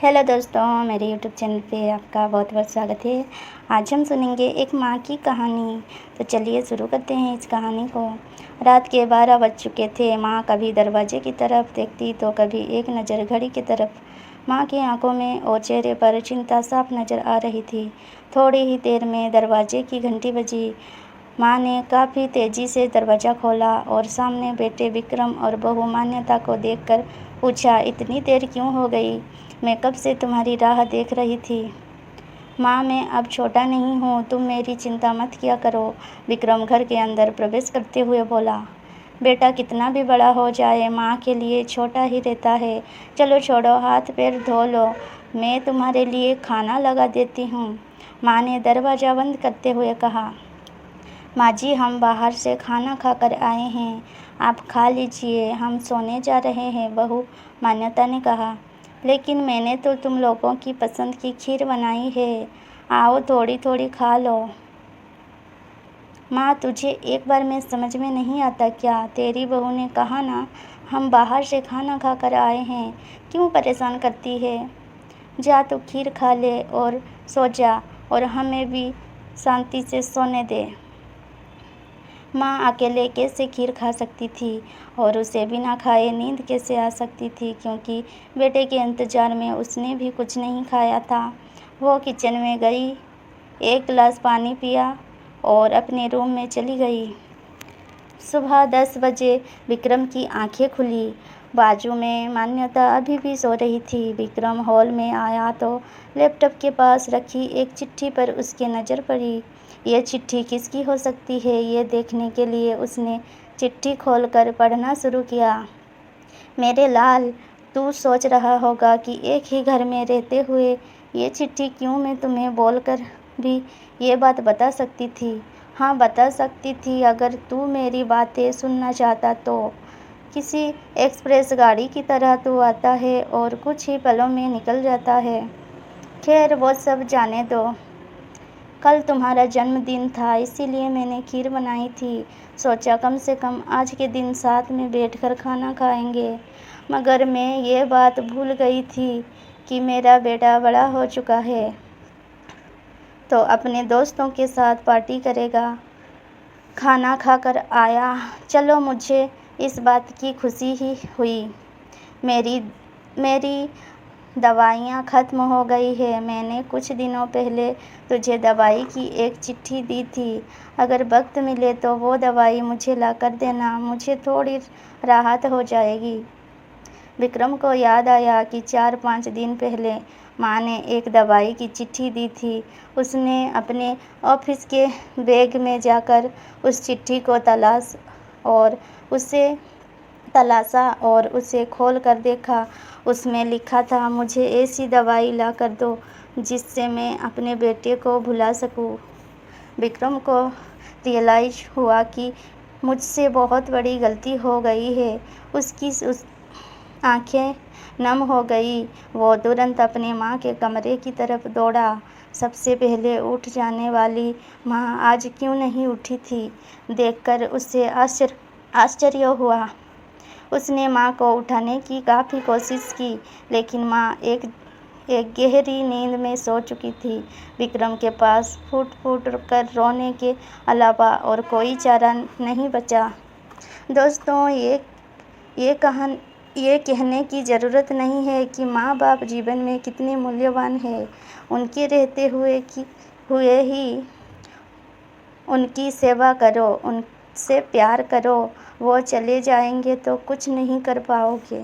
Hello दोस्तों, मेरे YouTube channel पे आपका बहुत बहुत स्वागत है। आज हम सुनेंगे एक माँ की कहानी। तो चलिए शुरू करते हैं इस कहानी को। रात के 12 बज चुके थे। माँ कभी दरवाजे की तरफ देखती तो कभी एक नज़र घड़ी की तरफ। माँ की आंखों में और चेहरे पर चिंता साफ नज़र आ रही थी। थोड़ी ही देर में दरवाजे की घंटी बजी। माँ ने काफ़ी तेज़ी से दरवाज़ा खोला और सामने बैठे विक्रम और बहू मान्यता को देखकर पूछा, इतनी देर क्यों हो गई? मैं कब से तुम्हारी राह देख रही थी। माँ, मैं अब छोटा नहीं हूँ, तुम मेरी चिंता मत किया करो। विक्रम घर के अंदर प्रवेश करते हुए बोला। बेटा कितना भी बड़ा हो जाए माँ के लिए छोटा ही रहता है। चलो छोड़ो, हाथ पैर धो लो, मैं तुम्हारे लिए खाना लगा देती हूँ। माँ ने दरवाज़ा बंद करते हुए कहा। माँ जी, हम बाहर से खाना खाकर आए हैं, आप खा लीजिए, हम सोने जा रहे हैं, बहू मान्यता ने कहा। लेकिन मैंने तो तुम लोगों की पसंद की खीर बनाई है, आओ थोड़ी थोड़ी खा लो। माँ, तुझे एक बार में समझ में नहीं आता क्या? तेरी बहू ने कहा ना, हम बाहर से खाना खाकर आए हैं, क्यों परेशान करती है? जा तू खीर खा ले और सो जा, और हमें भी शांति से सोने दे। माँ अकेले कैसे खीर खा सकती थी और उसे बिना खाए नींद कैसे आ सकती थी, क्योंकि बेटे के इंतज़ार में उसने भी कुछ नहीं खाया था। वो किचन में गई, एक गिलास पानी पिया और अपने रूम में चली गई। सुबह 10 बजे विक्रम की आंखें खुली। बाजू में मान्यता अभी भी सो रही थी। विक्रम हॉल में आया तो लैपटॉप के पास रखी एक चिट्ठी पर उसकी नज़र पड़ी। यह चिट्ठी किसकी हो सकती है, ये देखने के लिए उसने चिट्ठी खोलकर पढ़ना शुरू किया। मेरे लाल, तू सोच रहा होगा कि एक ही घर में रहते हुए ये चिट्ठी क्यों मैं तुम्हें बोलकर भी ये बात बता सकती थी। हाँ, बता सकती थी अगर तू मेरी बातें सुनना चाहता तो। किसी एक्सप्रेस गाड़ी की तरह तू आता है और कुछ ही पलों में निकल जाता है। खैर, वो सब जाने दो। कल तुम्हारा जन्मदिन था, इसीलिए मैंने खीर बनाई थी। सोचा कम से कम आज के दिन साथ में बैठकर खाना खाएंगे। मगर मैं ये बात भूल गई थी कि मेरा बेटा बड़ा हो चुका है, तो अपने दोस्तों के साथ पार्टी करेगा। खाना खाकर आया। चलो, मुझे इस बात की खुशी ही हुई। मेरी दवाइयाँ ख़त्म हो गई है। मैंने कुछ दिनों पहले तुझे दवाई की एक चिट्ठी दी थी। अगर वक्त मिले तो वो दवाई मुझे ला कर देना, मुझे थोड़ी राहत हो जाएगी। विक्रम को याद आया कि 4-5 दिन पहले माँ ने एक दवाई की चिट्ठी दी थी। उसने अपने ऑफिस के बैग में जाकर उस चिट्ठी को तलाशा और उसे खोल कर देखा। उसमें लिखा था, मुझे ऐसी दवाई ला कर दो जिससे मैं अपने बेटे को भुला सकूं। विक्रम को रियलाइज हुआ कि मुझसे बहुत बड़ी गलती हो गई है। उसकी आंखें नम हो गई। वो तुरंत अपनी माँ के कमरे की तरफ दौड़ा। सबसे पहले उठ जाने वाली माँ आज क्यों नहीं उठी थी, देखकर उसे आश्चर्य हुआ। उसने माँ को उठाने की काफ़ी कोशिश की, लेकिन माँ एक गहरी नींद में सो चुकी थी। विक्रम के पास फूट-फूट कर रोने के अलावा और कोई चारा नहीं बचा। दोस्तों, ये कहने की ज़रूरत नहीं है कि माँ बाप जीवन में कितने मूल्यवान हैं। उनके रहते हुए ही उनकी सेवा करो, उनसे प्यार करो। वो चले जाएंगे तो कुछ नहीं कर पाओगे।